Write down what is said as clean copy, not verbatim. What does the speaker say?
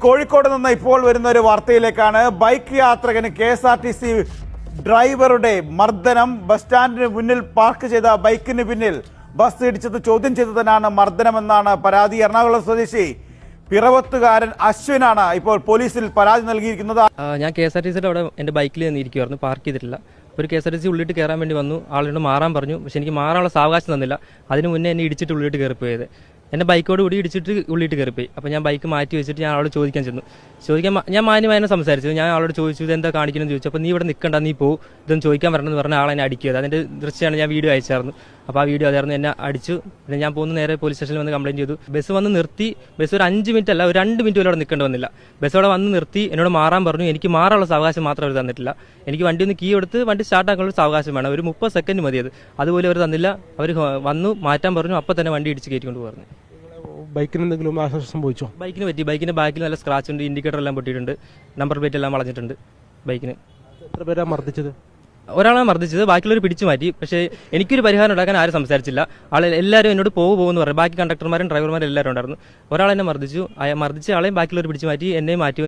കോഴിക്കോട് നിന്ന് ഇപ്പോൾ വരുന്ന ഒരു വാർത്തയിലേക്കാണ്. ബൈക്ക് യാത്രികന് KSRTC ഡ്രൈവറുടെ മർദ്ദനം. ബസ് സ്റ്റാൻഡിന് മുന്നിൽ പാർക്ക് ചെയ്ത ബൈക്കിന് പിന്നിൽ ബസ് ഇടിച്ചത് ചോദ്യം ചെയ്തതിനാണ് മർദ്ദനമെന്നാണ് പരാതി. എറണാകുളം സ്വദേശി പിറവത്തുകാരൻ അശ്വിനാണ് ഇപ്പോൾ പോലീസിൽ പരാതി നൽകിയിരിക്കുന്നത്. ഞാൻ KSRTCയുടെ അവിടെ എൻ്റെ ബൈക്കിൽ നിന്നിരിക്കുമായിരുന്നു, പാർക്ക് ചെയ്തിട്ടില്ല. ഒരു KSRTC ഉള്ളിട്ട് കയറാൻ വേണ്ടി വന്നു, ആളോട് മാറാൻ പറഞ്ഞു. പക്ഷെ എനിക്ക് മാറാനുള്ള സാവകാശം തന്നില്ല. അതിന് മുന്നേ എന്നെ ഇടിച്ചിട്ട് ഉള്ളിട്ട് കയറിപ്പോയത്. എൻ്റെ ബൈക്കോട് കൂടി ഇടിച്ചിട്ട് ഉള്ളിട്ട് കയറിപ്പോയി. അപ്പോൾ ഞാൻ ബൈക്ക് മാറ്റി വെച്ചിട്ട് ഞാൻ ആളോട് ചോദിക്കാൻ ചെന്നു. ഞാൻ മാന്യമായനെ സംസാരിച്ചു. ഞാൻ ആളോട് ചോദിച്ചു ഇതെന്താ കാണിക്കണമെന്ന് ചോദിച്ചു. അപ്പോൾ നീ ഇവിടെ നിൽക്കണ്ട, നീ പോ, ഇതൊന്നും ചോദിക്കാൻ വരണമെന്ന് പറഞ്ഞ ആളെന്നെ അടിക്കുക. അതിൻ്റെ ദൃശ്യമാണ് ഞാൻ വീഡിയോ അയച്ചായിരുന്നു. അപ്പോൾ ആ വീഡിയോ അതായിരുന്നു, എന്നെ അടിച്ചു. പിന്നെ ഞാൻ പോകുന്ന നേരെ പോലീസ് സ്റ്റേഷനിൽ വന്ന് കംപ്ലയിൻറ്റ് ചെയ്തു. ബസ് വന്ന് നിർത്തി. ബസ് ഒരു 5 മിനിറ്റ് അല്ല, ഒരു 2 മിനിറ്റ് പോലും അവിടെ നിൽക്കേണ്ടി വന്നില്ല. ബസ് അവിടെ വന്ന് നിർത്തി, എന്നോട് മാറാൻ പറഞ്ഞു. എനിക്ക് മാറാനുള്ള സാവകാശം മാത്രം അവർ തന്നിട്ടില്ല. എനിക്ക് വണ്ടി ഒന്ന് കീ എടുത്ത് വണ്ടി സ്റ്റാർട്ടാക്കാനുള്ള സാവകാശം വേണം. ഒരു 30 സെക്കൻഡ് മതി. അതുപോലെ അവർ തന്നില്ല. അവർ വന്നു മാറ്റാൻ പറഞ്ഞു. അപ്പോൾ തന്നെ വണ്ടി ഇടിച്ച് കയറ്റിക്കൊണ്ട് പറഞ്ഞു. ബൈക്കിന് എന്തെങ്കിലും ആശംസ സംഭവിച്ചോ? ബൈക്കിന് പറ്റി. ബൈക്കിന്റെ ബാക്കിൽ നല്ല സ്ക്രാച്ച് ഉണ്ട്, ഇൻഡിക്കേറ്റർ എല്ലാം പൊട്ടിയിട്ടുണ്ട്, നമ്പർ പ്ലേറ്റ് എല്ലാം വളഞ്ഞിട്ടുണ്ട് ബൈക്കിന്. എത്ര പേരാ മർദ്ദിച്ചത്? ഒരാളാണ് മർദ്ദിച്ചത്, ബാക്കിയുള്ളവർ പിടിച്ചു മാറ്റി. പക്ഷേ എനിക്കൊരു പരിഹാരം ഉണ്ടാക്കാൻ ആരും സംസാരിച്ചില്ല. എല്ലാവരും എന്നോട് പോകുമെന്ന് പറയും. ബാക്കി കണ്ടക്ടർമാരും ഡ്രൈവർമാരും എല്ലാവരും ഉണ്ടായിരുന്നു. ഒരാളെന്നെ മർദ്ദിച്ചു. മർദ്ദിച്ച ആളെയും ബാക്കിയുള്ളവർ പിടിച്ചു മാറ്റി, എന്നെയും മാറ്റി.